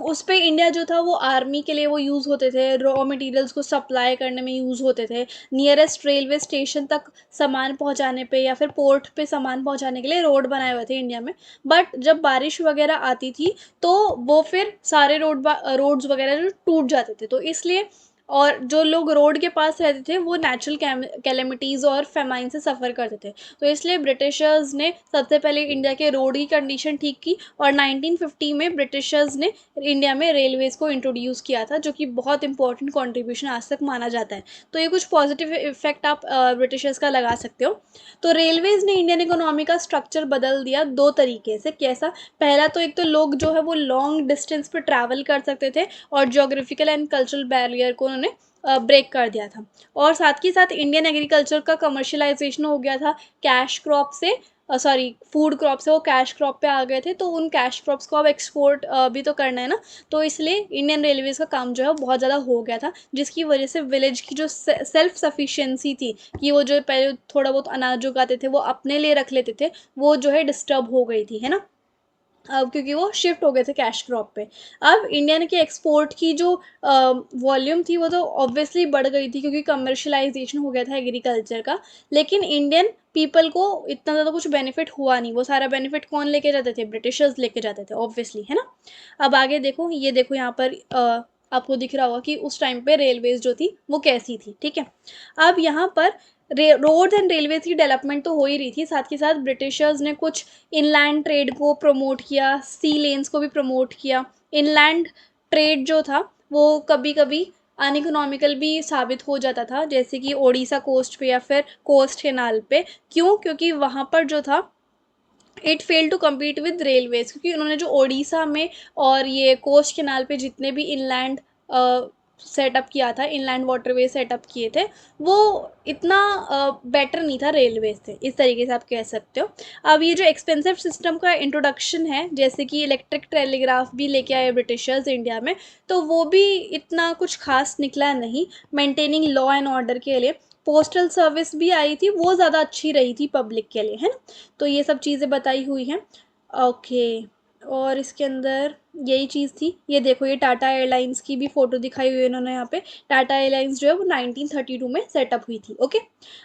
S1: उस पे इंडिया जो था वो आर्मी के लिए वो यूज़ होते थे, रॉ मटेरियल्स को सप्लाई करने में यूज़ होते थे, नियरेस्ट रेलवे स्टेशन तक सामान पहुँचाने पे, या फिर पोर्ट पे सामान पहुँचाने के लिए रोड बनाए हुए थे इंडिया में। बट जब बारिश वगैरह आती थी, तो वो फिर सारे रोड्स वगैरह जो टूट जाते थे, तो इसलिए, और जो लोग रोड के पास रहते थे वो नेचुरल कैलेमिटीज़ और फेमाइन से सफ़र करते थे। तो इसलिए ब्रिटिशर्स ने सबसे पहले इंडिया के रोड की कंडीशन ठीक की, और 1950 में ब्रिटिशर्स ने इंडिया में रेलवेज़ को इंट्रोड्यूस किया था, जो कि बहुत इंपॉर्टेंट कंट्रीब्यूशन आज तक माना जाता है। तो ये कुछ पॉजिटिव इफ़ेक्ट आप ब्रिटिशर्स का लगा सकते हो। तो रेलवेज़ ने इंडियन इकोनॉमी का स्ट्रक्चर बदल दिया 2 तरीके से। कैसा? पहला तो एक तो लोग जो है वो लॉन्ग डिस्टेंस पे ट्रैवल कर सकते थे, और ज्योग्राफिकल एंड कल्चरल बैरियर को उन्होंने ब्रेक कर दिया था। और साथ ही साथ इंडियन एग्रीकल्चर का कमर्शियलाइज़ेशन हो गया था। कैश क्रॉप से फूड क्रॉप से वो कैश क्रॉप पे आ गए थे, तो उन कैश क्रॉप्स को अब एक्सपोर्ट भी तो करना है ना, तो इसलिए इंडियन रेलवेज़ का काम जो है वो बहुत ज़्यादा हो गया था, जिसकी वजह से विलेज की जो सेल्फ सफिशिएंसी थी, कि वो जो पहले थोड़ा बहुत अनाज उगाते थे वो अपने लिए रख लेते थे, वो जो है डिस्टर्ब हो गई थी, है ना? अब क्योंकि वो शिफ्ट हो गए थे कैश क्रॉप पे। अब इंडियन के एक्सपोर्ट की जो वॉल्यूम थी वो तो ऑब्वियसली बढ़ गई थी, क्योंकि कमर्शियलाइज़ेशन हो गया था एग्रीकल्चर का। लेकिन इंडियन पीपल को इतना ज़्यादा कुछ बेनिफिट हुआ नहीं, वो सारा बेनिफिट कौन लेके जाते थे? ब्रिटिशर्स लेके जाते थे ऑब्वियसली, है ना? अब आगे देखो, ये देखो यहाँ पर आपको दिख रहा होगा कि उस टाइम पे रेलवेज़ जो थी वो कैसी थी, ठीक है? अब यहाँ पर रोड्स एंड रेलवेज़ की डेवलपमेंट तो हो ही रही थी, साथ ही साथ ब्रिटिशर्स ने कुछ इनलैंड ट्रेड को प्रमोट किया, सी लेन्स को भी प्रमोट किया। इनलैंड ट्रेड जो था वो कभी-कभी अनइकोनॉमिकल भी साबित हो जाता था, जैसे कि ओडिशा कोस्ट पे या फिर कोस्ट कैनाल पे। क्यों? क्योंकि वहाँ पर जो था, it failed to compete with railways, क्योंकि उन्होंने जो ओडिशा में और ये कोस्ट कैनाल पे जितने भी इनलैंड सेटअप किया था, इनलैंड वाटरवे सेटअप किए थे, वो इतना बेटर नहीं था रेलवे से, इस तरीके से आप कह सकते हो। अब ये जो एक्सपेंसिव सिस्टम का इंट्रोडक्शन है, जैसे कि इलेक्ट्रिक टेलीग्राफ भी लेके आए ब्रिटिशर्स इंडिया में, तो वो भी इतना कुछ खास निकला नहीं। मेंटेनिंग लॉ एंड ऑर्डर के लिए पोस्टल सर्विस भी आई थी, वो ज़्यादा अच्छी रही थी पब्लिक के लिए, है ना? तो ये सब चीज़ें बताई हुई हैं। ओके, और इसके अंदर यही चीज़ थी। ये देखो, ये टाटा एयरलाइंस की भी फ़ोटो दिखाई हुई है इन्होंने यहाँ पे। टाटा एयरलाइंस जो है वो 1932 में सेटअप हुई थी, ओके।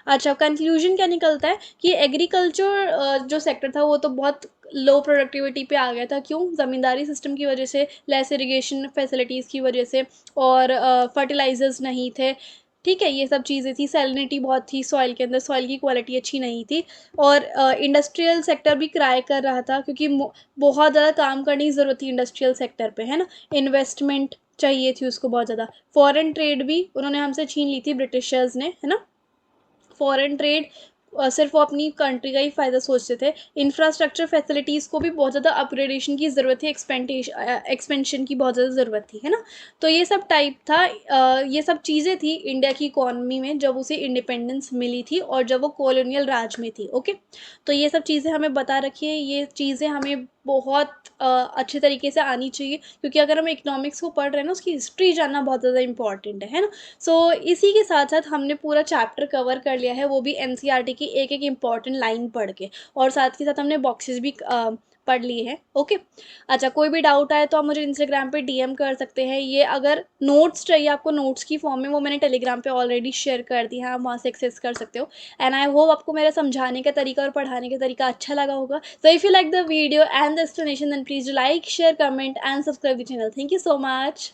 S1: अच्छा, कंक्लूजन क्या निकलता है कि एग्रीकल्चर जो सेक्टर था वो तो बहुत लो प्रोडक्टिविटी पे आ गया था। क्यों? ज़मींदारी सिस्टम की वजह से, लेस इरिगेशन फैसिलिटीज़ की वजह से, और फर्टिलाइज़र्स नहीं थे, ठीक है? ये सब चीज़ें थी, सैलिनिटी बहुत थी सॉइल के अंदर, सॉइल की क्वालिटी अच्छी नहीं थी, और इंडस्ट्रियल सेक्टर भी क्राई कर रहा था, क्योंकि बहुत ज़्यादा काम करने की ज़रूरत थी इंडस्ट्रियल सेक्टर पे, है ना? इन्वेस्टमेंट चाहिए थी उसको बहुत ज़्यादा। फॉरेन ट्रेड भी उन्होंने हमसे छीन ली थी ब्रिटिशर्स ने, है ना? फॉरेन ट्रेड सिर्फ वो अपनी कंट्री का ही फ़ायदा सोचते थे। इंफ्रास्ट्रक्चर फैसिलिटीज़ को भी बहुत ज़्यादा अपग्रेडेशन की ज़रूरत थी, एक्सपेंशन की बहुत ज़्यादा ज़रूरत थी, है ना? तो ये सब टाइप था, ये सब चीज़ें थी इंडिया की इकोनॉमी में जब उसे इंडिपेंडेंस मिली थी, और जब वो कॉलोनियल राज में थी, ओके? तो ये सब चीज़ें हमें बता रखी है, ये चीज़ें हमें बहुत अच्छे तरीके से आनी चाहिए, क्योंकि अगर हम इकोनॉमिक्स को पढ़ रहे हैं ना, उसकी हिस्ट्री जानना बहुत ज़्यादा इंपॉर्टेंट है ना? सो इसी के साथ-साथ हमने पूरा चैप्टर कवर कर लिया है, वो भी एनसीईआरटी की एक-एक इम्पॉर्टेंट लाइन पढ़ के, और साथ ही साथ हमने बॉक्सेस भी पढ़ लिए हैं, ओके। अच्छा, कोई भी डाउट आए तो आप मुझे इंस्टाग्राम पे डीएम कर सकते हैं। ये अगर नोट्स चाहिए आपको नोट्स की फॉर्म में, वो मैंने टेलीग्राम पे ऑलरेडी शेयर कर दी है, आप वहाँ से एक्सेस कर सकते हो। एंड आई होप आपको मेरा समझाने का तरीका और पढ़ाने का तरीका अच्छा लगा होगा। So if you like the video and the explanation, then please do like, share, comment and subscribe the channel. Thank you so much.